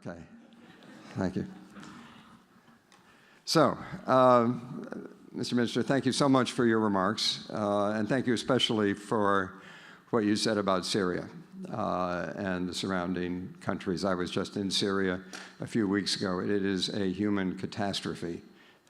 Okay, thank you. So, Mr. Minister, thank you so much for your remarks, and thank you especially for what you said about Syria and the surrounding countries. I was just in Syria a few weeks ago. It is a human catastrophe,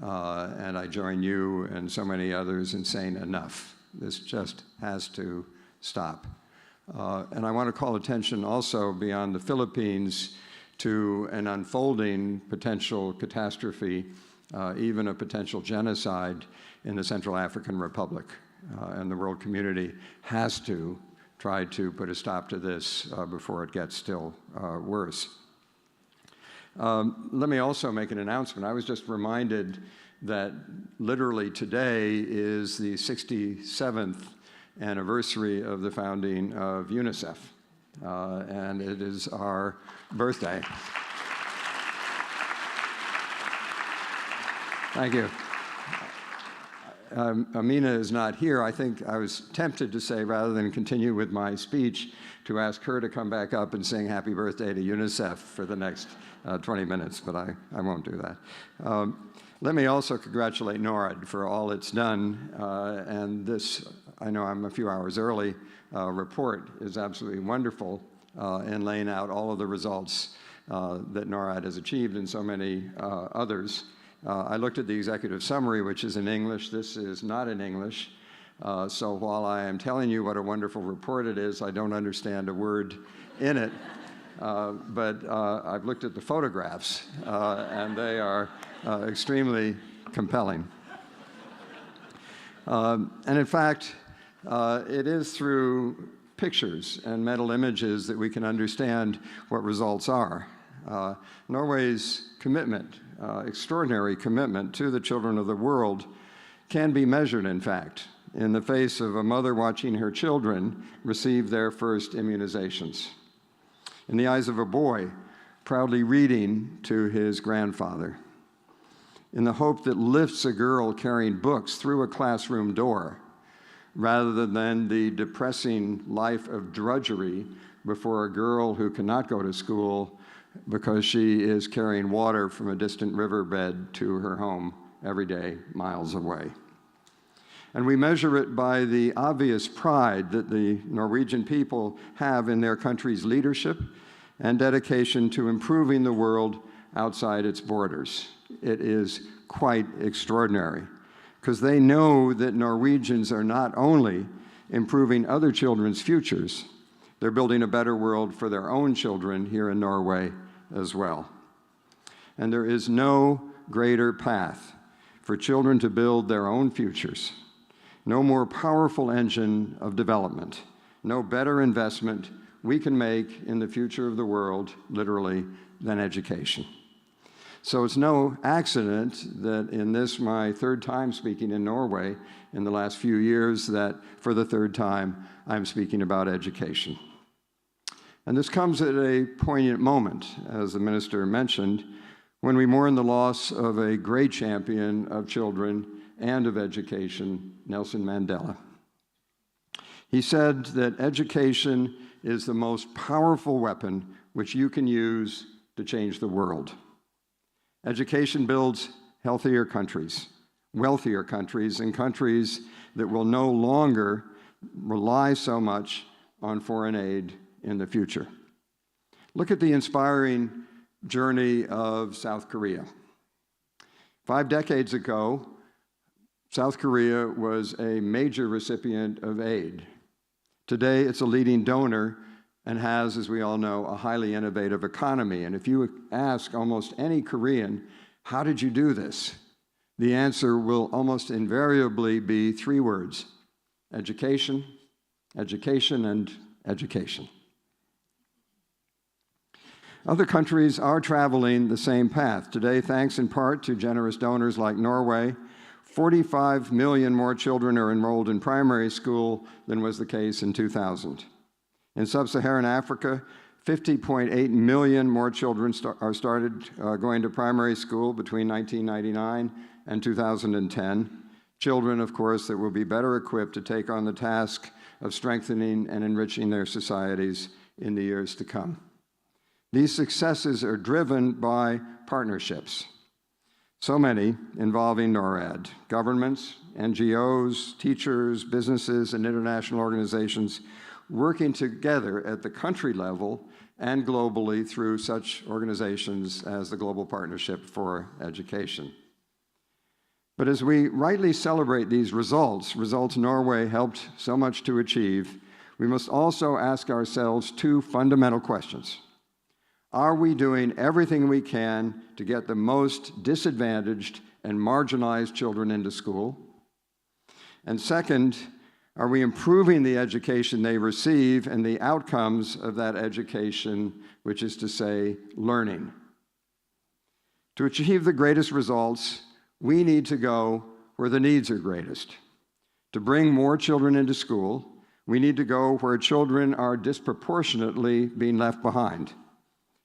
and I join you and so many others in saying enough. This just has to stop. And I want to call attention also beyond the Philippines to an unfolding potential catastrophe, even a potential genocide in the Central African Republic. And the world community has to try to put a stop to this before it gets still worse. Let me also make an announcement. I was just reminded that literally today is the 67th anniversary of the founding of UNICEF, and it is our birthday. Thank you. Amina is not here. I think I was tempted to say, rather than continue with my speech, to ask her to come back up and sing happy birthday to UNICEF for the next 20 minutes, but I won't do that. Let me also congratulate NORAD for all it's done, and this, I know I'm a few hours early, report is absolutely wonderful in laying out all of the results that NORAD has achieved and so many others. I looked at the executive summary, which is in English. This is not in English. So while I am telling you what a wonderful report it is, I don't understand a word in it. But I've looked at the photographs, and they are extremely compelling. And in fact, it is through pictures and mental images that we can understand what results are. Norway's commitment, extraordinary commitment to the children of the world, can be measured, in fact, in the face of a mother watching her children receive their first immunizations, in the eyes of a boy proudly reading to his grandfather, in the hope that lifts a girl carrying books through a classroom door, rather than the depressing life of drudgery before a girl who cannot go to school because she is carrying water from a distant riverbed to her home every day, miles away. And we measure it by the obvious pride that the Norwegian people have in their country's leadership and dedication to improving the world outside its borders. It is quite extraordinary, because they know that Norwegians are not only improving other children's futures, they're building a better world for their own children here in Norway as well. And there is no greater path for children to build their own futures, no more powerful engine of development, no better investment we can make in the future of the world, literally, than education. So it's no accident that in this, my third time speaking in Norway in the last few years, that for the third time, I'm speaking about education. And this comes at a poignant moment, as the minister mentioned, when we mourn the loss of a great champion of children and of education, Nelson Mandela. He said that education is the most powerful weapon which you can use to change the world. Education builds healthier countries, wealthier countries, and countries that will no longer rely so much on foreign aid in the future. Look at the inspiring journey of South Korea. 5 decades ago, South Korea was a major recipient of aid. Today, it's a leading donor and has, as we all know, a highly innovative economy. And if you ask almost any Korean, how did you do this? The answer will almost invariably be 3 words: education, education, and education. Other countries are traveling the same path. Today, thanks in part to generous donors like Norway, 45 million more children are enrolled in primary school than was the case in 2000. In sub-Saharan Africa, 50.8 million more children started going to primary school between 1999 and 2010. Children, of course, that will be better equipped to take on the task of strengthening and enriching their societies in the years to come. These successes are driven by partnerships, so many involving NORAD, governments, NGOs, teachers, businesses, and international organizations working together at the country level and globally through such organizations as the Global Partnership for Education. But as we rightly celebrate these results Norway helped so much to achieve, we must also ask ourselves two fundamental questions. Are we doing everything we can to get the most disadvantaged and marginalized children into school? And second, are we improving the education they receive and the outcomes of that education, which is to say, learning? To achieve the greatest results, we need to go where the needs are greatest. To bring more children into school, we need to go where children are disproportionately being left behind,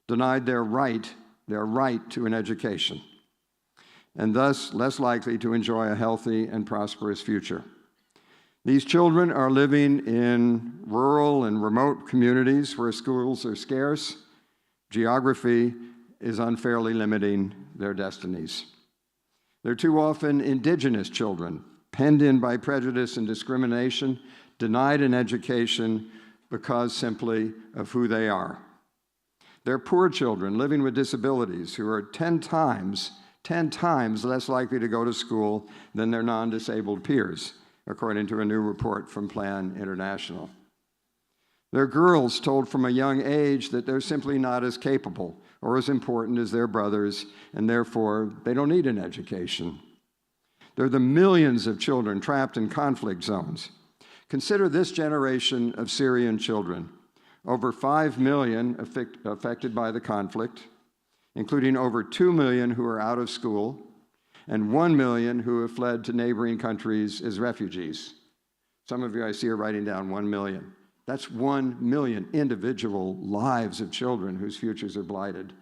denied their right to an education, and thus less likely to enjoy a healthy and prosperous future. These children are living in rural and remote communities where schools are scarce. Geography is unfairly limiting their destinies. They're too often indigenous children, penned in by prejudice and discrimination, denied an education because simply of who they are. They're poor children living with disabilities who are 10 times less likely to go to school than their non-disabled peers, according to a new report from Plan International. They're girls told from a young age that they're simply not as capable or as important as their brothers, and therefore they don't need an education. They're the millions of children trapped in conflict zones. Consider this generation of Syrian children, over 5 million affected by the conflict, including over 2 million who are out of school, and 1 million who have fled to neighboring countries as refugees. Some of you I see are writing down 1 million. That's 1 million individual lives of children whose futures are blighted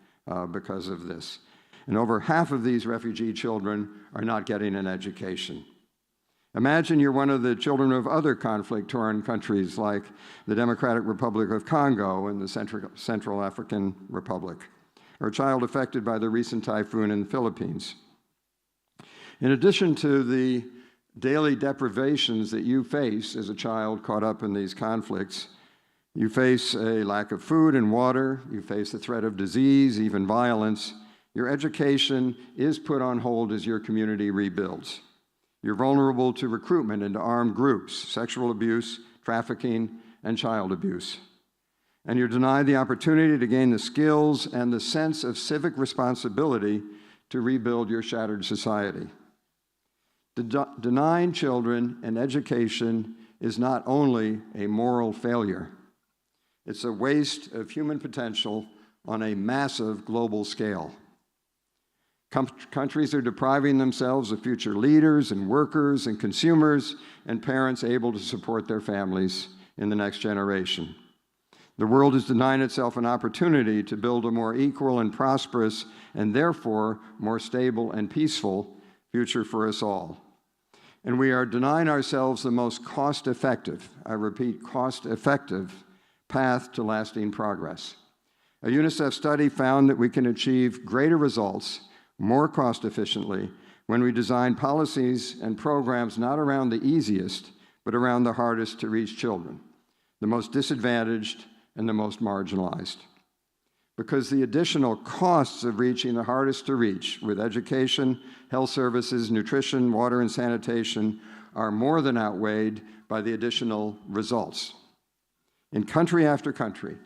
because of this. And over half of these refugee children are not getting an education. Imagine you're one of the children of other conflict-torn countries like the Democratic Republic of Congo and the Central African Republic, or a child affected by the recent typhoon in the Philippines. In addition to the daily deprivations that you face as a child caught up in these conflicts, you face a lack of food and water, you face the threat of disease, even violence. Your education is put on hold as your community rebuilds. You're vulnerable to recruitment into armed groups, sexual abuse, trafficking, and child abuse. And you're denied the opportunity to gain the skills and the sense of civic responsibility to rebuild your shattered society. Denying children an education is not only a moral failure, it's a waste of human potential on a massive global scale. Countries are depriving themselves of future leaders and workers and consumers and parents able to support their families in the next generation. The world is denying itself an opportunity to build a more equal and prosperous and therefore more stable and peaceful future for us all. And we are denying ourselves the most cost-effective, I repeat, cost-effective path to lasting progress. A UNICEF study found that we can achieve greater results more cost-efficiently when we design policies and programs not around the easiest, but around the hardest to reach children, the most disadvantaged and the most marginalized. Because the additional costs of reaching the hardest to reach with education, health services, nutrition, water, and sanitation are more than outweighed by the additional results. In country after country,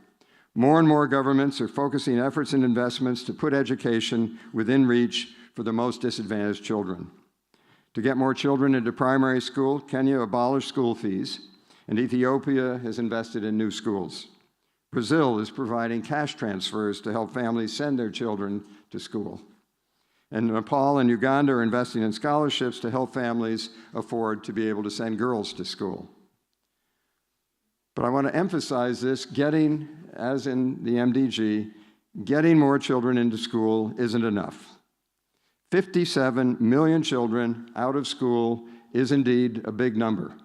more and more governments are focusing efforts and investments to put education within reach for the most disadvantaged children. To get more children into primary school, Kenya abolished school fees, and Ethiopia has invested in new schools. Brazil is providing cash transfers to help families send their children to school. And Nepal and Uganda are investing in scholarships to help families afford to be able to send girls to school. But I want to emphasize this, getting, as in the MDG, getting more children into school isn't enough. 57 million children out of school is indeed a big number.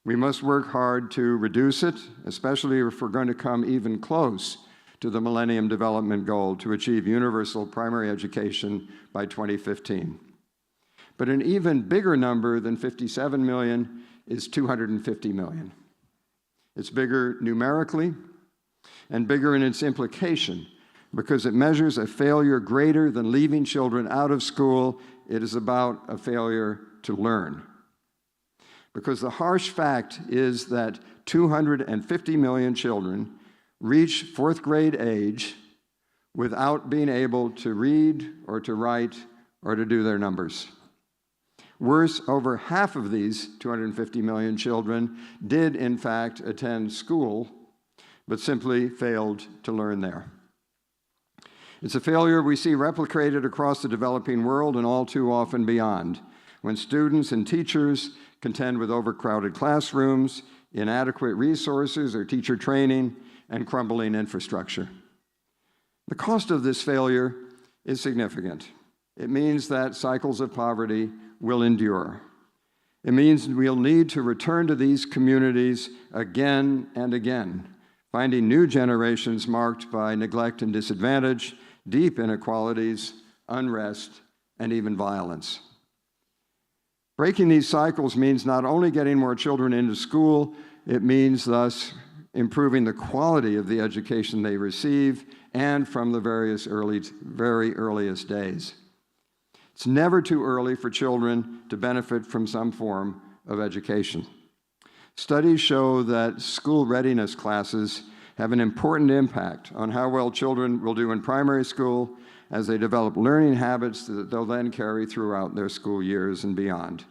We must work hard to reduce it, especially if we're going to come even close to the Millennium Development Goal to achieve universal primary education by 2015. But an even bigger number than 57 million is 250 million. It's bigger numerically and bigger in its implication because it measures a failure greater than leaving children out of school. It is about a failure to learn. Because the harsh fact is that 250 million children reach fourth grade age without being able to read or to write or to do their numbers. Worse, over half of these 250 million children did in fact attend school, but simply failed to learn there. It's a failure we see replicated across the developing world and all too often beyond, when students and teachers contend with overcrowded classrooms, inadequate resources or teacher training, and crumbling infrastructure. The cost of this failure is significant. It means that cycles of poverty will endure. It means we'll need to return to these communities again and again, finding new generations marked by neglect and disadvantage, deep inequalities, unrest, and even violence. Breaking these cycles means not only getting more children into school, it means thus improving the quality of the education they receive and from the very earliest days. It's never too early for children to benefit from some form of education. Studies show that school readiness classes have an important impact on how well children will do in primary school as they develop learning habits that they'll then carry throughout their school years and beyond.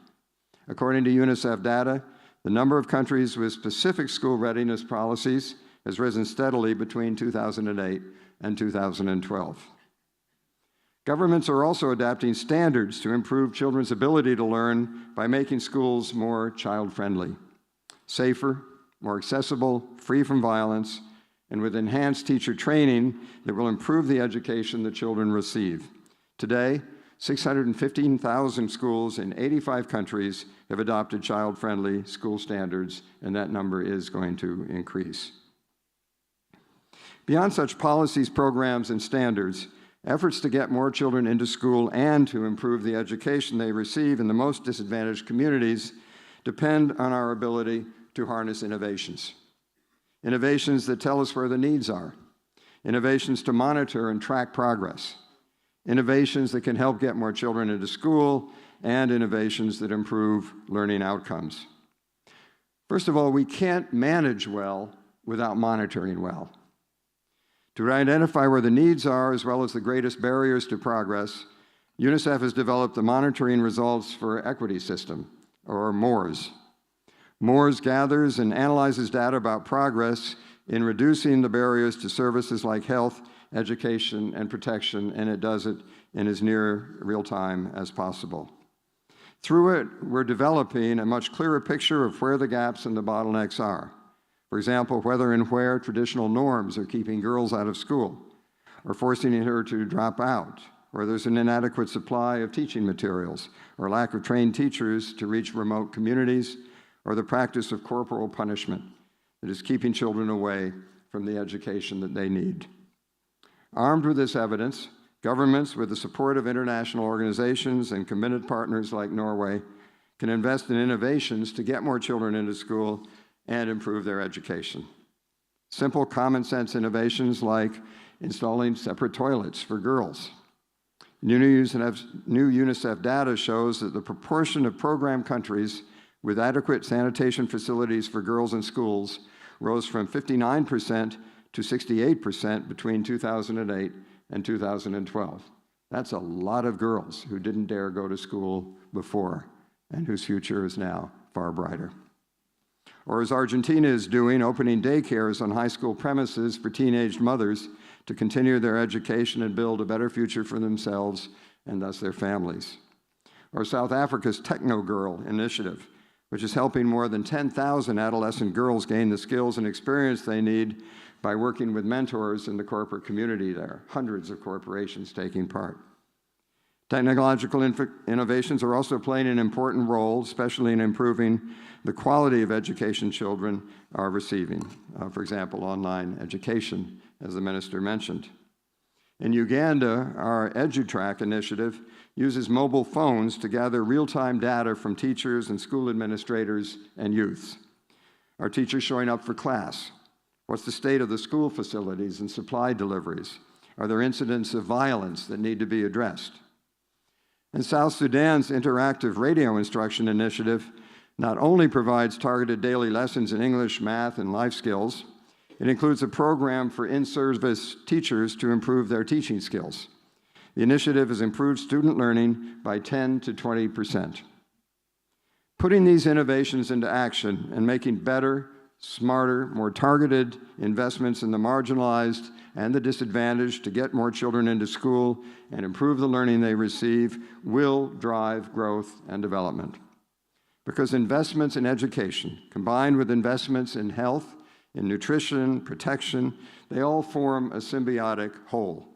According to UNICEF data, the number of countries with specific school readiness policies has risen steadily between 2008 and 2012. Governments are also adapting standards to improve children's ability to learn by making schools more child-friendly, safer, more accessible, free from violence, and with enhanced teacher training that will improve the education that children receive. Today, 615,000 schools in 85 countries have adopted child-friendly school standards, and that number is going to increase. Beyond such policies, programs, and standards, efforts to get more children into school and to improve the education they receive in the most disadvantaged communities depend on our ability to harness innovations. Innovations that tell us where the needs are. Innovations to monitor and track progress. Innovations that can help get more children into school, and innovations that improve learning outcomes. First of all, we can't manage well without monitoring well. To identify where the needs are, as well as the greatest barriers to progress, UNICEF has developed the Monitoring Results for Equity System, or MORES. MORES gathers and analyzes data about progress in reducing the barriers to services like health, education, and protection, and it does it in as near real time as possible. Through it, we're developing a much clearer picture of where the gaps and the bottlenecks are. For example, whether and where traditional norms are keeping girls out of school, or forcing her to drop out, or there's an inadequate supply of teaching materials, or lack of trained teachers to reach remote communities, or the practice of corporal punishment that is keeping children away from the education that they need. Armed with this evidence, governments, with the support of international organizations and committed partners like Norway, can invest in innovations to get more children into school and improve their education. Simple, common-sense innovations like installing separate toilets for girls. New UNICEF data shows that the proportion of program countries with adequate sanitation facilities for girls in schools rose from 59% to 68% between 2008 and 2012. That's a lot of girls who didn't dare go to school before and whose future is now far brighter. Or as Argentina is doing, opening daycares on high school premises for teenage mothers to continue their education and build a better future for themselves and thus their families. Or South Africa's Techno Girl initiative, which is helping more than 10,000 adolescent girls gain the skills and experience they need by working with mentors in the corporate community there, hundreds of corporations taking part. Technological innovations are also playing an important role, especially in improving the quality of education children are receiving. For example, online education, as the minister mentioned. In Uganda, our EduTrack initiative uses mobile phones to gather real-time data from teachers and school administrators and youths. Are teachers showing up for class? What's the state of the school facilities and supply deliveries? Are there incidents of violence that need to be addressed? And South Sudan's interactive radio instruction initiative not only provides targeted daily lessons in English, math, and life skills, it includes a program for in-service teachers to improve their teaching skills. The initiative has improved student learning by 10 to 20%. Putting these innovations into action and making better, smarter, more targeted investments in the marginalized and the disadvantaged to get more children into school and improve the learning they receive will drive growth and development. Because investments in education, combined with investments in health, in nutrition, protection, they all form a symbiotic whole.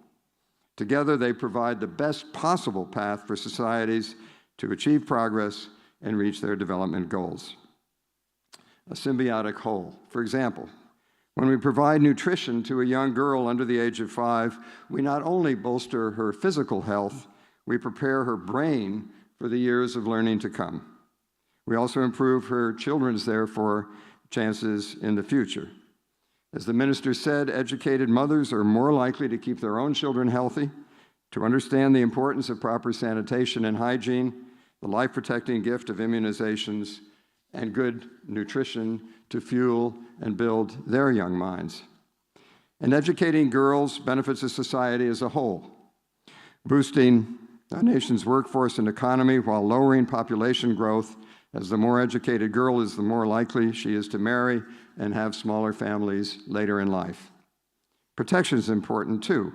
Together, they provide the best possible path for societies to achieve progress and reach their development goals. A symbiotic whole. For example, when we provide nutrition to a young girl under the age of 5, we not only bolster her physical health, we prepare her brain for the years of learning to come. We also improve her children's, therefore, chances in the future. As the minister said, educated mothers are more likely to keep their own children healthy, to understand the importance of proper sanitation and hygiene, the life-protecting gift of immunizations, and good nutrition to fuel and build their young minds. And educating girls benefits the society as a whole, boosting our nation's workforce and economy while lowering population growth, as the more educated girl is, the more likely she is to marry and have smaller families later in life. Protection is important too.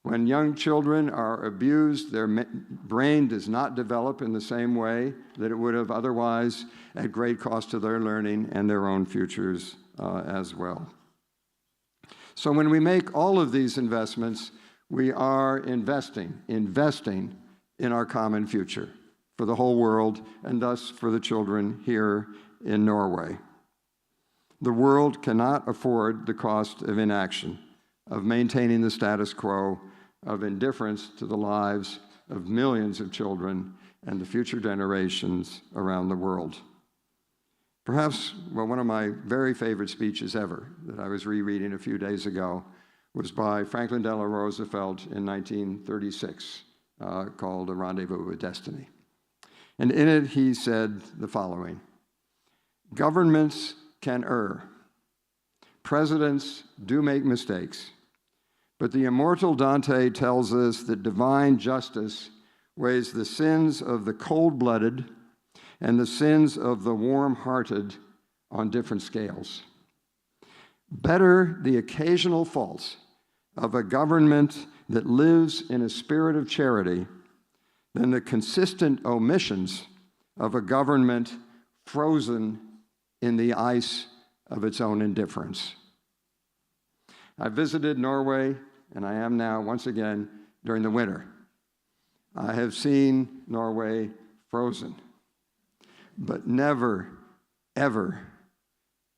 When young children are abused, their brain does not develop in the same way that it would have otherwise, at great cost to their learning and their own futures as well. So when we make all of these investments, we are investing in our common future for the whole world, and thus for the children here in Norway. The world cannot afford the cost of inaction, of maintaining the status quo, of indifference to the lives of millions of children and the future generations around the world. Perhaps, one of my very favorite speeches ever that I was rereading a few days ago was by Franklin Delano Roosevelt in 1936, called A Rendezvous with Destiny. And in it, he said the following: governments can err. Presidents do make mistakes. But the immortal Dante tells us that divine justice weighs the sins of the cold-blooded and the sins of the warm-hearted on different scales. Better the occasional faults of a government that lives in a spirit of charity than the consistent omissions of a government frozen in the ice of its own indifference. I visited Norway, and I am now once again during the winter. I have seen Norway frozen, but never, ever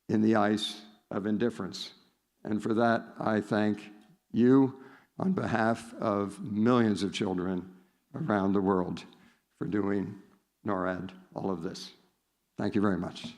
in the ice of indifference. And for that, I thank you on behalf of millions of children around the world for doing, NORAD, all of this. Thank you very much.